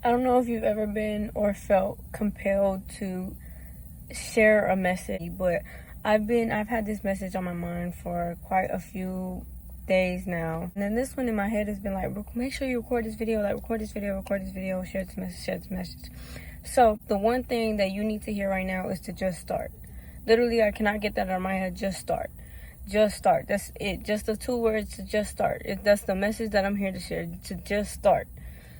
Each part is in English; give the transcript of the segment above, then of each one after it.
I don't know if you've ever been or felt compelled to share a message, but I've had this message on my mind for quite a few days now. And then this one in my head has been like, make sure you record this video, record this video, share this message. So the one thing that you need to hear right now is to just start. Literally, I cannot get that out of my head. Just start. Just start. That's it. Just the 2 words to just start. That's the message that I'm here to share, to just start.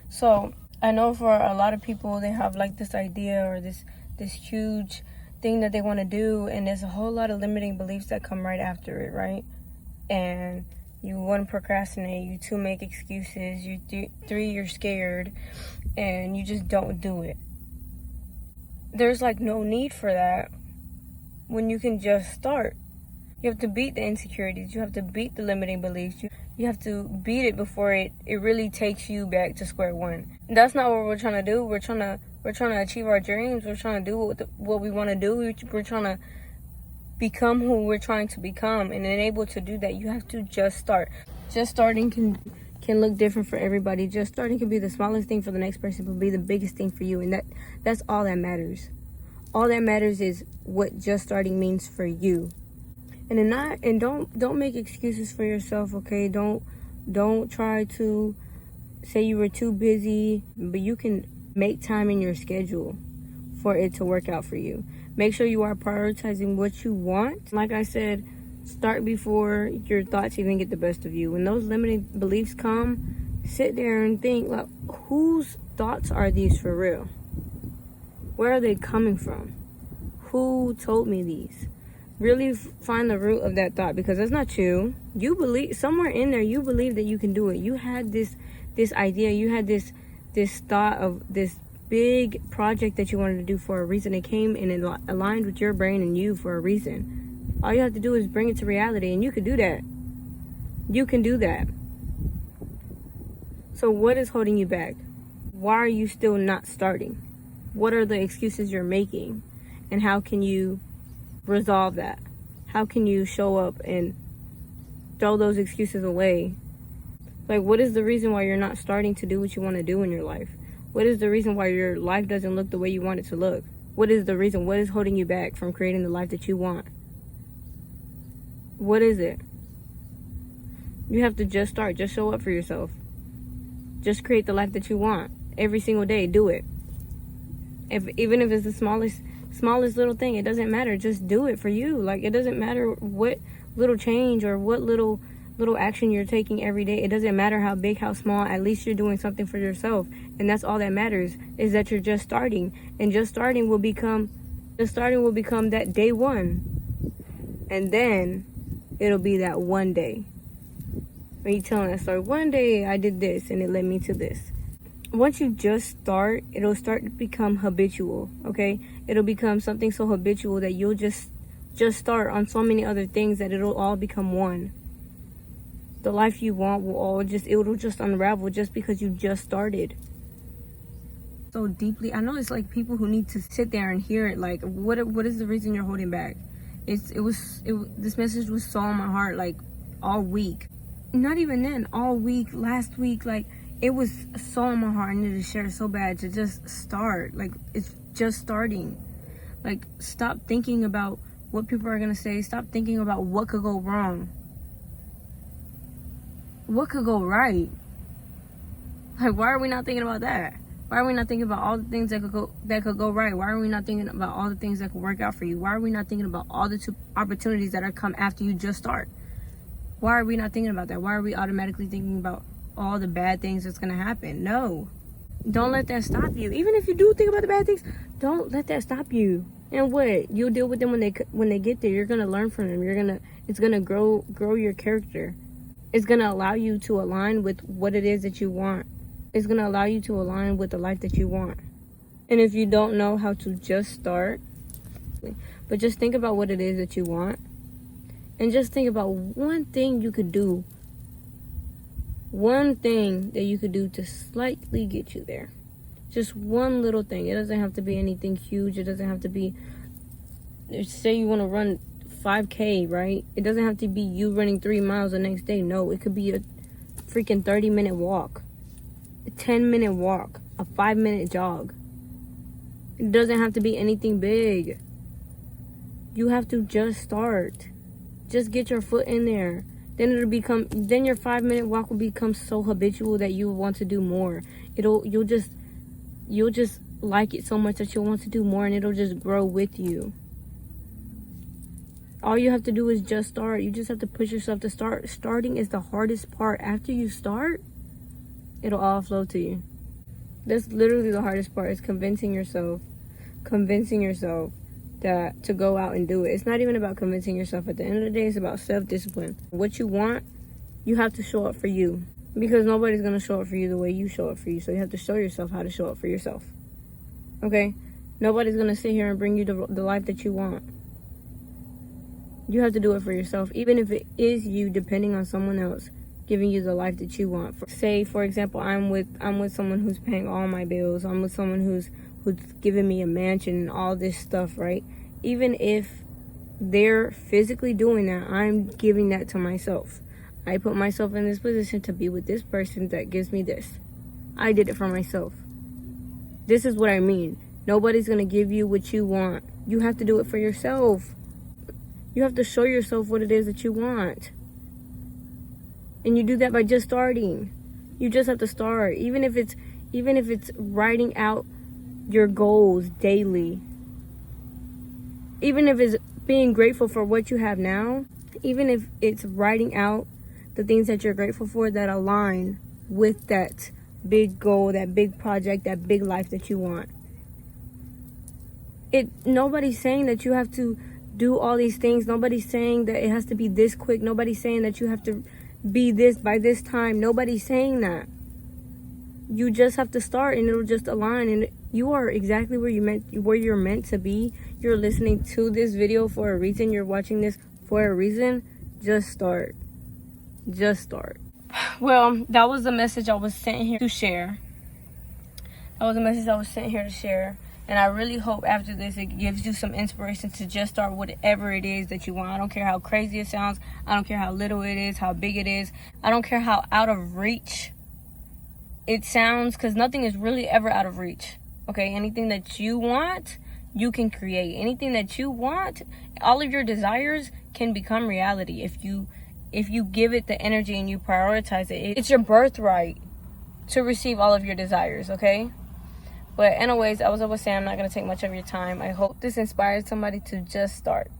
So I know for a lot of people, they have like this idea or this huge thing that they want to do, and there's a whole lot of limiting beliefs that come right after it, right? And you, 1, procrastinate, you 2, make excuses, you 3, you're scared, and you just don't do it. There's like no need for that when you can just start. You have to beat the insecurities. You have to beat the limiting beliefs. You have to beat it before it really takes you back to square one. That's not what we're trying to do. We're trying to achieve our dreams. We're trying to do what we want to do. We're trying to become who we're trying to become. And able to do that, you have to just start. Just starting can look different for everybody. Just starting can be the smallest thing for the next person, but be the biggest thing for you. And that's all that matters. All that matters is what just starting means for you. And don't make excuses for yourself, okay? Don't try to say you were too busy, but you can make time in your schedule for it to work out for you. Make sure you are prioritizing what you want. Like I said, start before your thoughts even get the best of you. When those limiting beliefs come, sit there and think, like, whose thoughts are these for real? Where are they coming from? Who told me these? Really find the root of that thought, because it's not you. You believe somewhere in there, you believe that you can do it. You had this idea, you had this thought of this big project that you wanted to do for a reason. It came and it aligned with your brain and you for a reason. All you have to do is bring it to reality, and you can do that. You can do that. So what is holding you back? Why are you still not starting? What are the excuses you're making? And how can you resolve that? How can you show up and throw those excuses away? Like, what is the reason why you're not starting to do what you want to do in your life? What is the reason why your life doesn't look the way you want it to look? What is the reason? What is holding you back from creating the life that you want? What is it? You have to just start. Just show up for yourself. Just create the life that you want. Every single day, do it. Even if it's the smallest little thing, it doesn't matter. Just do it for you. Like, it doesn't matter what little change or what little action you're taking every day. It doesn't matter how big, how small. At least you're doing something for yourself, and that's all that matters, is that you're just starting. And just starting will become that day one, and then it'll be that one day when you're telling that story. One day I did this and it led me to this. Once you just start, it'll start to become habitual, okay? It'll become something so habitual that you'll just start on so many other things that it'll all become one. The life you want it'll just unravel just because you just started. So deeply, I know it's like people who need to sit there and hear it. Like, what is the reason you're holding back? This message was so on my heart, like, all week. Not even then, all week, last week, like, it was so on my heart. I needed to share so bad to just start. Like, it's just starting. Like, stop thinking about what people are going to say. Stop thinking about what could go wrong. What could go right? Like, why are we not thinking about that? Why are we not thinking about all the things that could go right? Why are we not thinking about all the things that could work out for you? Why are we not thinking about all the opportunities that are come after you just start? Why are we not thinking about that? Why are we automatically thinking about all the bad things that's going to happen? No. Don't let that stop you. Even if you do think about the bad things, don't let that stop you. And what? You'll deal with them when they get there. You're going to learn from them. It's going to grow your character. It's going to allow you to align with what it is that you want. It's going to allow you to align with the life that you want. And if you don't know how to just start, but just think about what it is that you want. And just think about one thing you could do. One thing that you could do to slightly get you there. Just one little thing. It doesn't have to be anything huge. It doesn't have to be, say you want to run 5K, right? It doesn't have to be you running 3 miles the next day. No, it could be a freaking 30-minute walk, a 10-minute walk. a 5-minute jog. It doesn't have to be anything big. You have to just start. Just get your foot in there. Then your 5-minute walk will become so habitual that you will want to do more. You'll just like it so much that you'll want to do more, and it'll just grow with you. All you have to do is just start. You just have to push yourself to start. Starting is the hardest part. After you start, it'll all flow to you. That's literally the hardest part, is convincing yourself that to go out and do it. It's not even about convincing yourself. At the end of the day, it's about self-discipline. What you want, you have to show up for you, because nobody's going to show up for you the way you show up for you. So you have to show yourself how to show up for yourself. Okay? Nobody's going to sit here and bring you the life that you want. You have to do it for yourself, even if it is you depending on someone else giving you the life that you want. Say, for example, I'm with someone who's paying all my bills. I'm with someone who's giving me a mansion and all this stuff, right? Even if they're physically doing that, I'm giving that to myself. I put myself in this position to be with this person that gives me this. I did it for myself. This is what I mean. Nobody's going to give you what you want. You have to do it for yourself. You have to show yourself what it is that you want. And you do that by just starting. You just have to start. Even if it's writing out your goals daily. Even if it's being grateful for what you have now. Even if it's writing out the things that you're grateful for that align with that big goal, that big project, that big life that you want. Nobody's saying that you have to do all these things. Nobody's saying that it has to be this quick. Nobody's saying that you have to be this by this time. Nobody's saying that. You just have to start, and it'll just align, and you are exactly where you're meant to be. You're listening to this video for a reason. You're watching this for a reason. Just start. Just start. Well, that was the message I was sent here to share. And I really hope after this it gives you some inspiration to just start whatever it is that you want. I don't care how crazy it sounds. I don't care how little it is, how big it is. I don't care how out of reach it sounds, because nothing is really ever out of reach. Okay, anything that you want, you can create. Anything that you want, all of your desires can become reality if you give it the energy and you prioritize it. It's your birthright to receive all of your desires, okay? But anyways, as I was saying, I'm not going to take much of your time. I hope this inspires somebody to just start.